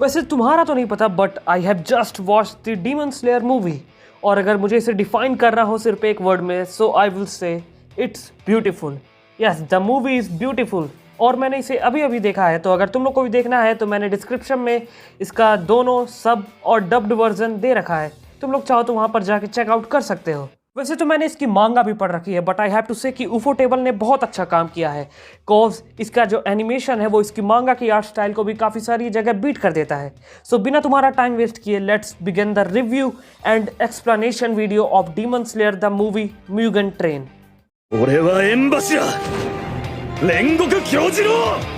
वैसे तुम्हारा तो नहीं पता but I have just watch the demon slayer movie, और अगर मुझे इसे डिफाइन करना हो सिर्फ एक वर्ड में so I will say it's beautiful. Yes, the movie is beautiful और मैंने इसे अभी अभी देखा है। तो अगर तुम लोग को भी देखना है तो मैंने डिस्क्रिप्शन में इसका दोनों सब और डब्ड वर्जन दे रखा है, तुम लोग चाहो तो वहाँ पर जाके चेकआउट कर सकते हो। वैसे तो मैंने इसकी मांगा भी पढ़ रखी है बट आई हैव टू से कि ऊफोटेबल ने बहुत अच्छा काम किया है, कॉज इसका जो एनिमेशन है वो इसकी मांगा की आर्ट स्टाइल को भी काफ़ी सारी जगह बीट कर देता है। सो बिना तुम्हारा टाइम वेस्ट किए let's begin the review and explanation video of demon slayer the movie mugen train. 俺は縁柱煉獄杏寿郎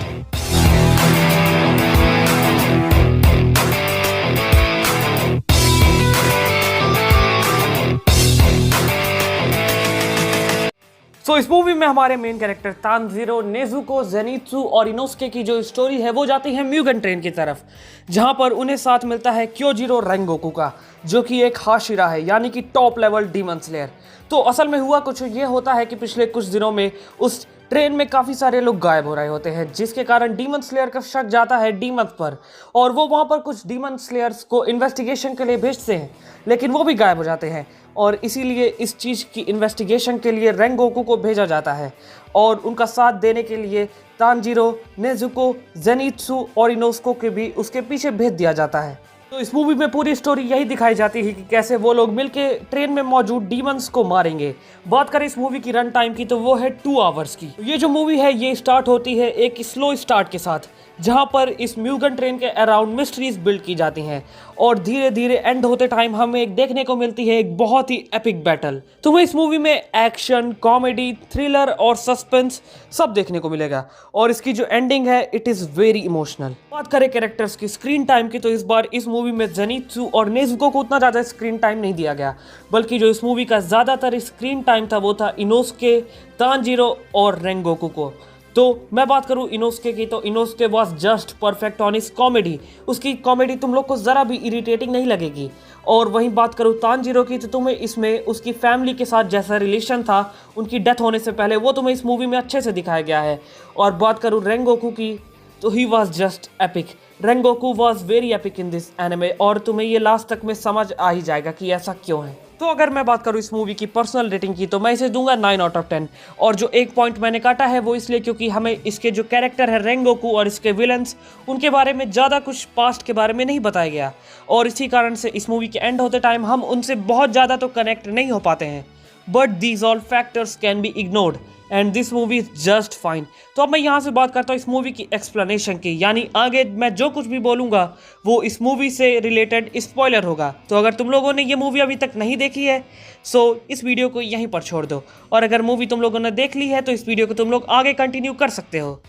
so इस मूवी में हमारे main character Tanjiro, Nezuko, Zenitsu और इनोस्के की जो स्टोरी है वो जाती है म्यूगन ट्रेन की तरफ, जहां पर उन्हें साथ मिलता है क्योजिरो रेंगोकू का, जो कि एक हाशिरा है यानी कि टॉप लेवल डीमन स्लेयर। तो असल में हुआ कुछ ये होता है कि पिछले कुछ दिनों में उस ट्रेन में काफ़ी सारे लोग गायब हो रहे होते हैं, जिसके कारण डीमन स्लेयर का शक जाता है डीमंस पर और वो वहाँ पर कुछ डीमन स्लेयर्स को इन्वेस्टिगेशन के लिए भेजते हैं, लेकिन वो भी गायब हो जाते हैं और इसीलिए इस चीज़ की इन्वेस्टिगेशन के लिए रेंगोकू को भेजा जाता है और उनका साथ देने के लिए तानजीरो, नेजुको, जेनित्सु और इनोस्को के भी उसके पीछे भेज दिया जाता है। तो इस मूवी में पूरी स्टोरी यही दिखाई जाती है कि कैसे वो लोग मिलके ट्रेन में मौजूद डीमंस को मारेंगे। बात करें इस मूवी की रन टाइम की तो वो है 2 आवर्स की। ये जो मूवी है ये स्टार्ट होती है एक स्लो स्टार्ट के साथ, जहां पर इस म्यूगन ट्रेन के अराउंड मिस्ट्रीज बिल्ड की जाती हैं और धीरे धीरे एंड होते टाइम हमें एक देखने को मिलती है एक बहुत ही एपिक बैटल। तुम्हें इस मूवी में एक्शन, कॉमेडी, थ्रिलर और सस्पेंस सब देखने को मिलेगा और इसकी जो एंडिंग है इट इज़ वेरी इमोशनल। बात करें कैरेक्टर्स की स्क्रीन टाइम की तो इस बार इस मूवी में जेनित्सु और नेजुको को उतना ज़्यादा स्क्रीन टाइम नहीं दिया गया, बल्कि जो इस मूवी का ज़्यादातर स्क्रीन टाइम था वो था इनोस्के, तानजीरो और रेंगोकू को। तो मैं बात करूं इनोस्के की तो Inosuke was just perfect on इस कॉमेडी, उसकी कॉमेडी तुम लोग को ज़रा भी इरिटेटिंग नहीं लगेगी। और वहीं बात करूं तानजीरो की तो तुम्हें इसमें उसकी फैमिली के साथ जैसा रिलेशन था उनकी डेथ होने से पहले वो तुम्हें इस मूवी में अच्छे से दिखाया गया है। और बात करूं रेंगोकू की तो he was just epic. Rengoku was very epic in this anime और तुम्हें ये लास्ट तक में समझ आ ही जाएगा कि ऐसा क्यों है। तो अगर मैं बात करूं इस मूवी की पर्सनल रेटिंग की तो मैं इसे दूंगा 9 आउट ऑफ 10 और जो एक पॉइंट मैंने काटा है वो इसलिए क्योंकि हमें इसके जो कैरेक्टर है रेंगोकू और इसके विलन्स उनके बारे में ज़्यादा कुछ पास्ट के बारे में नहीं बताया गया और इसी कारण से इस मूवी के एंड होते टाइम हम उनसे बहुत ज़्यादा तो कनेक्ट नहीं हो पाते हैं। But these all factors can be ignored and this movie is just fine. तो अब मैं यहाँ से बात करता हूँ इस मूवी की एक्सप्लेनेशन की, यानी आगे मैं जो कुछ भी बोलूँगा वो इस मूवी से रिलेटेड स्पॉइलर होगा। तो अगर तुम लोगों ने ये मूवी अभी तक नहीं देखी है सो इस वीडियो को यहीं पर छोड़ दो और अगर मूवी तुम लोगों ने देख ली है तो इस वीडियो को तुम लोग आगे कंटिन्यू कर सकते हो।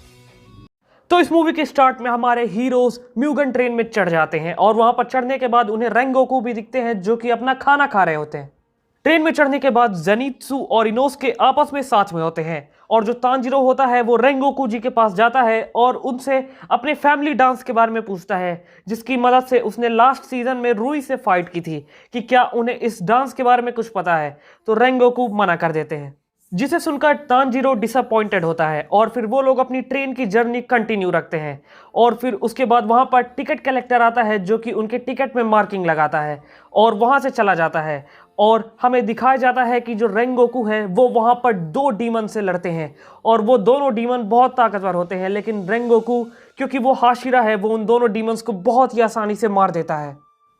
तो इस मूवी के स्टार्ट में हमारे हीरोज म्यूगन ट्रेन में चढ़ जाते हैं और वहाँ पर चढ़ने के बाद उन्हें रेंगोकू भी दिखते हैं जो कि अपना खाना खा रहे होते हैं। ट्रेन में चढ़ने के बाद जेनित्सु और इनोस्के आपस में साथ में होते हैं और जो तानजीरो होता है वो रेंगोकू जी के पास जाता है और उनसे अपने फैमिली डांस के बारे में पूछता है, जिसकी मदद से उसने लास्ट सीजन में रूई से फाइट की थी कि क्या उन्हें इस डांस के बारे में कुछ पता है। तो रेंगोकू मना कर देते हैं, जिसे सुनकर तानजीरो डिसअपॉइंटेड होता है और फिर वो लोग अपनी ट्रेन की जर्नी कंटिन्यू रखते हैं और फिर उसके बाद वहाँ पर टिकट कलेक्टर आता है जो कि उनके टिकट में मार्किंग लगाता है और वहाँ से चला जाता है और हमें दिखाया जाता है कि जो रेंगोकू है वो वहाँ पर 2 डीमन से लड़ते हैं और वो दोनों डीमन बहुत ताकतवर होते हैं, लेकिन रेंगोकू क्योंकि वो हाशिरा है वो उन दोनों डीमंस को बहुत ही आसानी से मार देता है।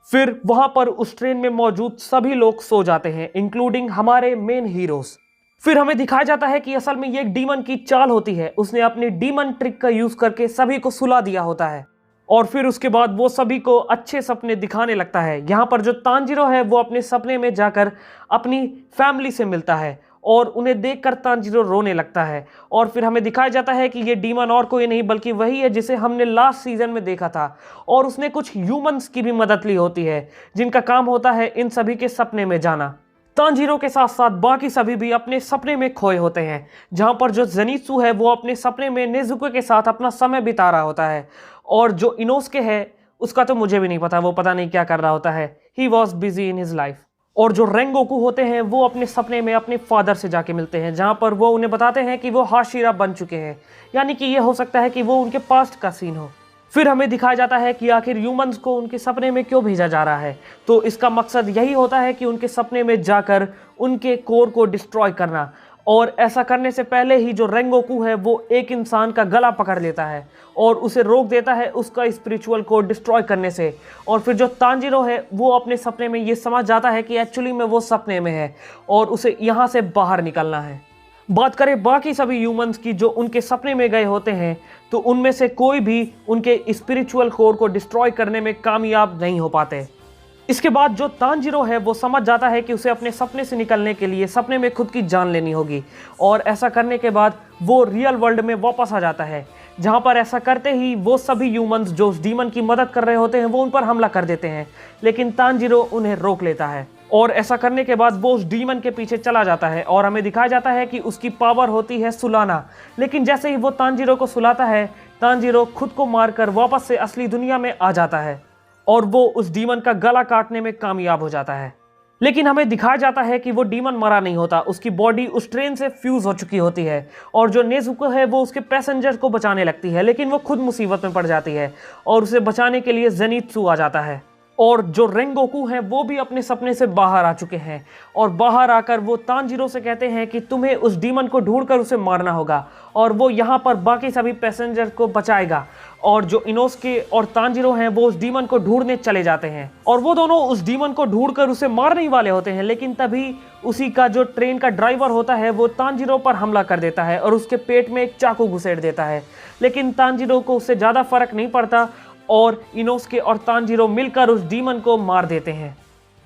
फिर वहाँ पर उस ट्रेन में मौजूद सभी लोग सो जाते हैं इंक्लूडिंग हमारे मेन हीरोज। फिर हमें दिखाया जाता है कि असल में ये एक डीमन की चाल होती है, उसने अपनी डीमन ट्रिक का यूज करके सभी को सुला दिया होता है और फिर उसके बाद वो सभी को अच्छे सपने दिखाने लगता है। यहाँ पर जो तानजीरो है वो अपने सपने में जाकर अपनी फैमिली से मिलता है और उन्हें देखकर तानजीरो रोने लगता है और फिर हमें दिखाया जाता है कि ये डीमन और कोई नहीं बल्कि वही है जिसे हमने लास्ट सीजन में देखा था और उसने कुछ ह्यूमंस की भी मदद ली होती है जिनका काम होता है इन सभी के सपने में जाना। तानजीरो के साथ साथ बाकी सभी भी अपने सपने में खोए होते हैं, जहां पर जो जेनित्सु है वो अपने सपने में नेजुको के साथ अपना समय बिता रहा होता है और जो इनोस्के है उसका तो मुझे भी नहीं पता, वो पता नहीं क्या कर रहा होता है, he was busy in his life. और जो रेंगोकू होते हैं वो अपने सपने में अपने फादर से जाके मिलते हैं जहां पर वो उन्हें बताते हैं कि वो हाशिरा बन चुके हैं, यानी कि ये हो सकता है कि वो उनके पास्ट का सीन हो। फिर हमें दिखाया जाता है कि आखिर ह्यूमंस को उनके सपने में क्यों भेजा जा रहा है। तो इसका मकसद यही होता है कि उनके सपने में जाकर उनके कोर को डिस्ट्रॉय करना, और ऐसा करने से पहले ही जो रेंगोकू है वो एक इंसान का गला पकड़ लेता है और उसे रोक देता है उसका स्पिरिचुअल को डिस्ट्रॉय करने से। और फिर जो तांजीरो है वो अपने सपने में ये समझ जाता है कि एक्चुअली में वो सपने में है और उसे यहाँ से बाहर निकलना है। बात करें बाकी सभी ह्यूमंस की जो उनके सपने में गए होते हैं, तो उनमें से कोई भी उनके स्पिरिचुअल कोर को डिस्ट्रॉय करने में कामयाब नहीं हो पाते। इसके बाद जो तांजीरो है वो समझ जाता है कि उसे अपने सपने से निकलने के लिए सपने में खुद की जान लेनी होगी, और ऐसा करने के बाद वो रियल वर्ल्ड में वापस आ जाता है, जहां पर ऐसा करते ही वो सभी ह्यूमंस जो उस डीमन की मदद कर रहे होते हैं वो उन पर हमला कर देते हैं, लेकिन तांजीरो उन्हें रोक लेता है। और ऐसा करने के बाद वो उस डीमन के पीछे चला जाता है और हमें दिखाया जाता है कि उसकी पावर होती है सुलाना। लेकिन जैसे ही वो तांजीरो को सुलाता है, तांजीरो खुद को मारकर वापस से असली दुनिया में आ जाता है और वो उस डीमन का गला काटने में कामयाब हो जाता है। लेकिन हमें दिखाया जाता है कि वो डीमन मरा नहीं होता, उसकी बॉडी उस ट्रेन से फ्यूज हो चुकी होती है और जो नेजुको है वो उसके पैसेंजर को बचाने लगती है, लेकिन वो खुद मुसीबत में पड़ जाती है और उसे बचाने के लिए जेनित्सु आ जाता है। और जो रेंगोकू हैं वो भी अपने सपने से बाहर आ चुके हैं और बाहर आकर वो तांजीरो से कहते हैं कि तुम्हें उस डीमन को ढूंढकर उसे मारना होगा, और वो यहाँ पर बाकी सभी पैसेंजर को बचाएगा। और जो इनोस्के और तांजीरो हैं वो उस डीमन को ढूंढने चले जाते हैं और वो दोनों उस डीमन को ढूंढकर उसे मारने ही वाले होते हैं, लेकिन तभी उसी का जो ट्रेन का ड्राइवर होता है वो तांजीरो पर हमला कर देता है और उसके पेट में एक चाकू घुसेड़ देता है। लेकिन तांजीरो को उससे ज़्यादा फर्क नहीं पड़ता और इनोस्के और तांजीरो मिलकर उस डीमन को मार देते हैं,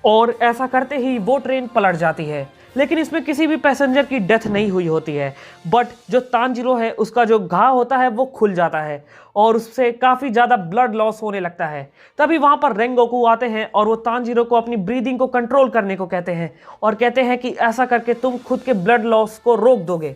और ऐसा करते ही वो ट्रेन पलट जाती है। लेकिन इसमें किसी भी पैसेंजर की डेथ नहीं हुई होती है, बट जो तांजीरो है उसका जो घाव होता है वो खुल जाता है और उससे काफ़ी ज़्यादा ब्लड लॉस होने लगता है। तभी वहाँ पर रेंगोकू आते हैं और वो तांजीरो को अपनी ब्रीदिंग को कंट्रोल करने को कहते हैं और कहते हैं कि ऐसा करके तुम खुद के ब्लड लॉस को रोक दोगे।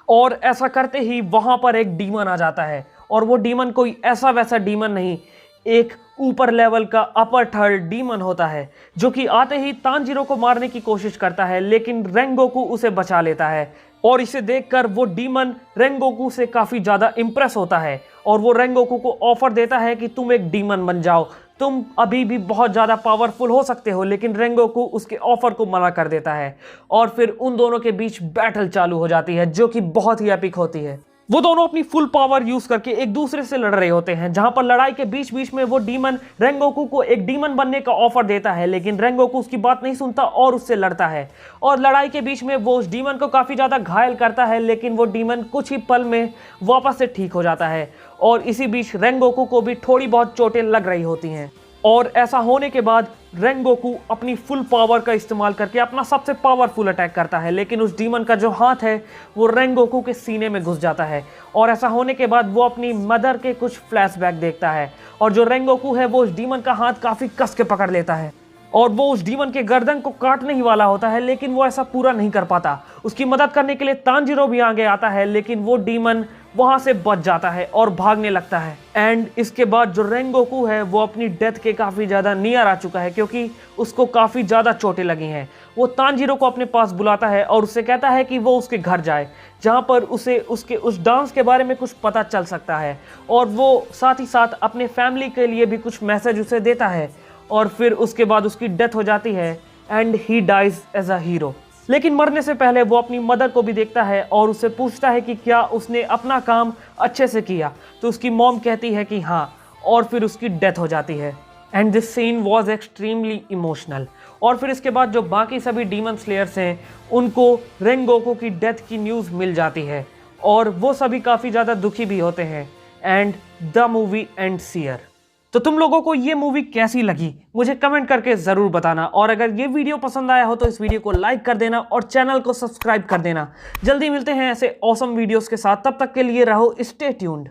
और ऐसा करते ही वहाँ पर एक डीमन आ जाता है, और वो डीमन कोई ऐसा वैसा डीमन नहीं, एक ऊपर लेवल का अपर थर्ड डीमन होता है, जो कि आते ही तांजीरो को मारने की कोशिश करता है, लेकिन रेंगोकू उसे बचा लेता है। और इसे देखकर वो डीमन रेंगोकू से काफ़ी ज़्यादा इम्प्रेस होता है और वो रेंगोकू को ऑफर देता है कि तुम एक डीमन बन जाओ, तुम अभी भी बहुत ज़्यादा पावरफुल हो सकते हो। लेकिन रेंगोकू उसके ऑफर को मना कर देता है और फिर उन दोनों के बीच बैटल चालू हो जाती है, जो कि बहुत ही एपिक होती है। वो दोनों अपनी फुल पावर यूज करके एक दूसरे से लड़ रहे होते हैं, जहां पर लड़ाई के बीच बीच में वो डीमन रेंगोकू को एक डीमन बनने का ऑफर देता है, लेकिन रेंगोकू उसकी बात नहीं सुनता और उससे लड़ता है। और लड़ाई के बीच में वो उस डीमन को काफी ज्यादा घायल करता है, लेकिन वो डीमन कुछ ही पल में वापस से ठीक हो जाता है। और इसी बीच रेंगोकू को भी थोड़ी बहुत चोटें लग रही होती हैं, और ऐसा होने के बाद रेंगोकू अपनी फुल पावर का इस्तेमाल करके अपना सबसे पावरफुल अटैक करता है, लेकिन उस डीमन का जो हाथ है वो रेंगोकू के सीने में घुस जाता है। और ऐसा होने के बाद वो अपनी मदर के कुछ फ्लैशबैक देखता है, और जो रेंगोकू है वो उस डीमन का हाथ काफ़ी कस के पकड़ लेता है और वो उस डीमन के गर्दन को काटने ही वाला होता है, लेकिन वो ऐसा पूरा नहीं कर पाता। उसकी मदद करने के लिए तांजीरो भी आगे आता है, लेकिन वो डीमन वहां से बच जाता है और भागने लगता है। एंड इसके बाद जो रेंगोकू है वो अपनी डेथ के काफ़ी ज़्यादा नियर आ चुका है, क्योंकि उसको काफ़ी ज़्यादा चोटें लगी हैं। वो तांजीरो को अपने पास बुलाता है और उससे कहता है कि वो उसके घर जाए, जहाँ पर उसे उसके उस डांस के बारे में कुछ पता चल सकता है, और वो साथ ही साथ अपने फैमिली के लिए भी कुछ मैसेज उसे देता है। और फिर उसके बाद उसकी डेथ हो जाती है and he dies as a hero. लेकिन मरने से पहले वो अपनी मदर को भी देखता है और उससे पूछता है कि क्या उसने अपना काम अच्छे से किया, तो उसकी मॉम कहती है कि हाँ, और फिर उसकी डेथ हो जाती है। And this scene was extremely emotional. और फिर इसके बाद जो बाकी सभी डीमन स्लेयर्स हैं उनको रेंगोकू की डेथ की न्यूज़ मिल जाती है और वो सभी काफ़ी ज़्यादा दुखी भी होते हैं। And the movie ends here. तो तुम लोगों को ये मूवी कैसी लगी मुझे कमेंट करके ज़रूर बताना, और अगर ये वीडियो पसंद आया हो तो इस वीडियो को लाइक कर देना और चैनल को सब्सक्राइब कर देना। जल्दी मिलते हैं ऐसे ऑसम वीडियोस के साथ, तब तक के लिए रहो स्टे ट्यून्ड।